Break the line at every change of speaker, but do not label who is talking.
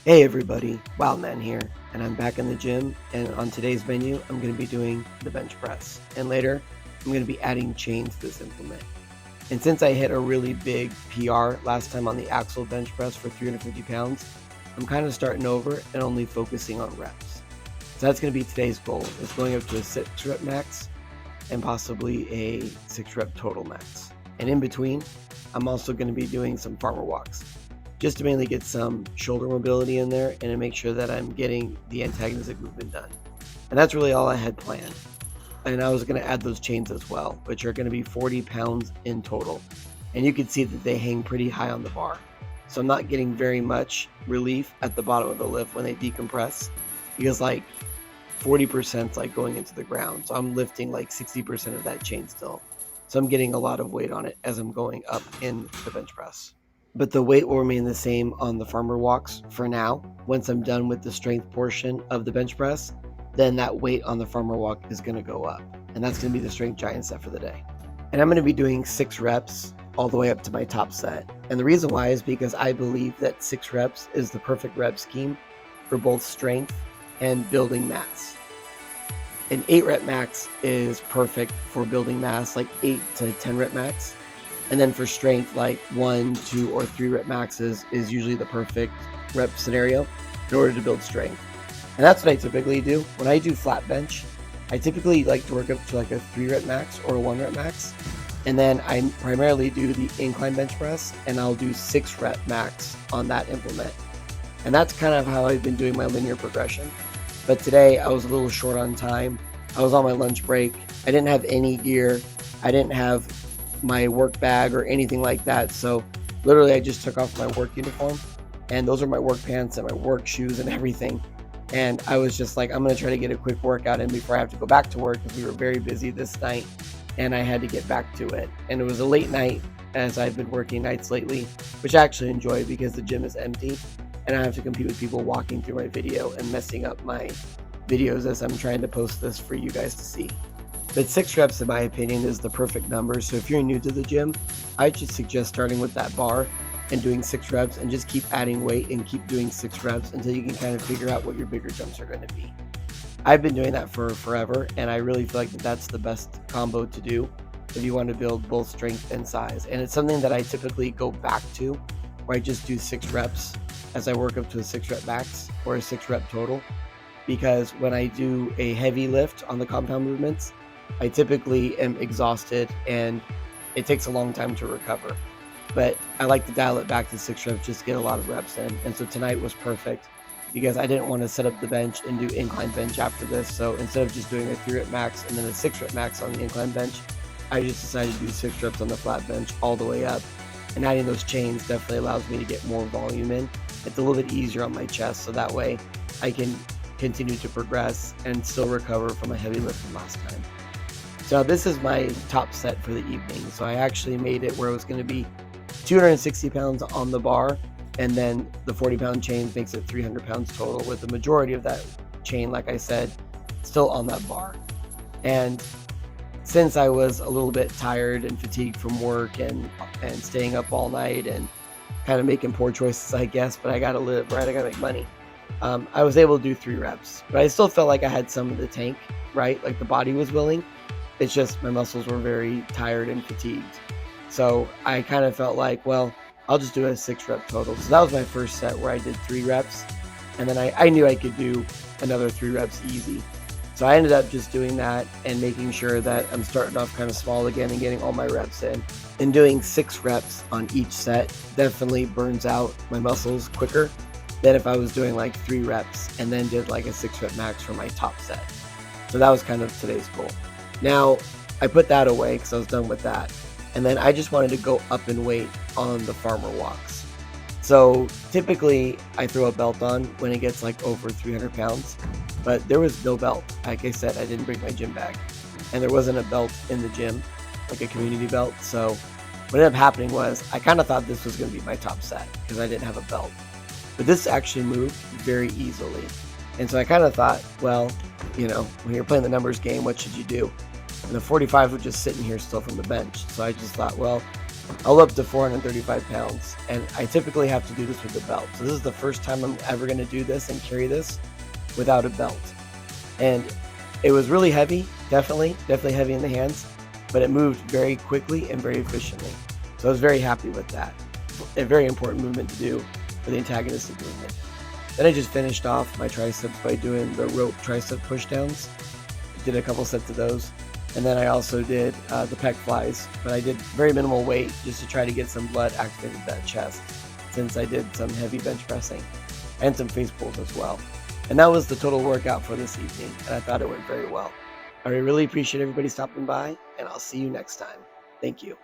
Hey everybody, WILDMAN here, and I'm back in the gym, and on today's menu, I'm going to be doing the bench press, and later, I'm going to be adding chains to this implement. And since I hit a really big PR last time on the axle bench press for 350 pounds, I'm kind of starting over and only focusing on reps. So that's going to be today's goal, is going up to a 6 rep max, and possibly a 6 rep total max. And in between, I'm also going to be doing some farmer walks, just to mainly get some shoulder mobility in there and to make sure that I'm getting the antagonistic movement done. And that's really all I had planned. And I was going to add those chains as well, which are going to be 40 pounds in total. And you can see that they hang pretty high on the bar. So I'm not getting very much relief at the bottom of the lift when they decompress, because like 40% is like going into the ground. So I'm lifting like 60% of that chain still. So I'm getting a lot of weight on it as I'm going up in the bench press. But the weight will remain the same on the farmer walks for now. Once I'm done with the strength portion of the bench press, then that weight on the farmer walk is going to go up. And that's going to be the strength giant set for the day. And I'm going to be doing 6 reps all the way up to my top set. And the reason why is because I believe that 6 reps is the perfect rep scheme for both strength and building mass. An 8 rep max is perfect for building mass, like 8 to 10 rep max. And then for strength, like 1, 2, or 3 rep maxes is usually the perfect rep scenario in order to build strength. And that's what I typically do. When I do flat bench, I typically like to work up to like a 3 rep max or a 1 rep max. And then I primarily do the incline bench press, and I'll do 6 rep max on that implement. And that's kind of how I've been doing my linear progression. But today I was a little short on time. I was on my lunch break. I didn't have any gear. I didn't have my work bag or anything like that. So literally I just took off my work uniform, and those are my work pants and my work shoes and everything. And I was just like, I'm going to try to get a quick workout in before I have to go back to work, because we were very busy this night and I had to get back to it. And it was a late night, as I've been working nights lately, which I actually enjoy because the gym is empty and I have to compete with people walking through my video and messing up my videos as I'm trying to post this for you guys to see. But 6 reps, in my opinion, is the perfect number. So if you're new to the gym, I should suggest starting with that bar and doing 6 reps, and just keep adding weight and keep doing 6 reps until you can kind of figure out what your bigger jumps are going to be. I've been doing that for forever, and I really feel like that's the best combo to do if you want to build both strength and size. And it's something that I typically go back to, where I just do 6 reps as I work up to a 6 rep max or a 6 rep total. Because when I do a heavy lift on the compound movements, I typically am exhausted and it takes a long time to recover. But I like to dial it back to 6 reps just to get a lot of reps in. And so tonight was perfect because I didn't want to set up the bench and do incline bench after this. So instead of just doing a 3 rep max and then a 6 rep max on the incline bench, I just decided to do 6 reps on the flat bench all the way up. And adding those chains definitely allows me to get more volume in. It's a little bit easier on my chest, so that way I can continue to progress and still recover from a heavy lift from last time. So this is my top set for the evening. So I actually made it where it was going to be 260 pounds on the bar, and then the 40-pound chain makes it 300 pounds total, with the majority of that chain, like I said, still on that bar. And since I was a little bit tired and fatigued from work and staying up all night and kind of making poor choices, I guess, but I got to live, right? I got to make money. I was able to do 3 reps, but I still felt like I had some of the tank, right? Like the body was willing. It's just my muscles were very tired and fatigued. So I kind of felt like, well, I'll just do a 6 rep total. So that was my first set where I did 3 reps. And then I knew I could do another 3 reps easy. So I ended up just doing that and making sure that I'm starting off kind of small again and getting all my reps in. And doing 6 reps on each set definitely burns out my muscles quicker than if I was doing like 3 reps and then did like a 6 rep max for my top set. So that was kind of today's goal. Now, I put that away because I was done with that. And then I just wanted to go up in weight on the farmer walks. So typically I throw a belt on when it gets like over 300 pounds, but there was no belt. Like I said, I didn't bring my gym bag, and there wasn't a belt in the gym, like a community belt. So what ended up happening was I kind of thought this was going to be my top set because I didn't have a belt, but this actually moved very easily. And so I kind of thought, well, you know, when you're playing the numbers game, what should you do? And the 45 was just sitting here still from the bench. So I just thought, well, all up to 435 pounds. And I typically have to do this with a belt. So this is the first time I'm ever going to do this and carry this without a belt. And it was really heavy, definitely heavy in the hands, but it moved very quickly and very efficiently. So I was very happy with that. A very important movement to do for the antagonistic movement. Then I just finished off my triceps by doing the rope tricep pushdowns. Did a couple sets of those. And then I also did the pec flies, but I did very minimal weight just to try to get some blood activated in that chest, since I did some heavy bench pressing and some face pulls as well. And that was the total workout for this evening, and I thought it went very well. I really appreciate everybody stopping by, and I'll see you next time. Thank you.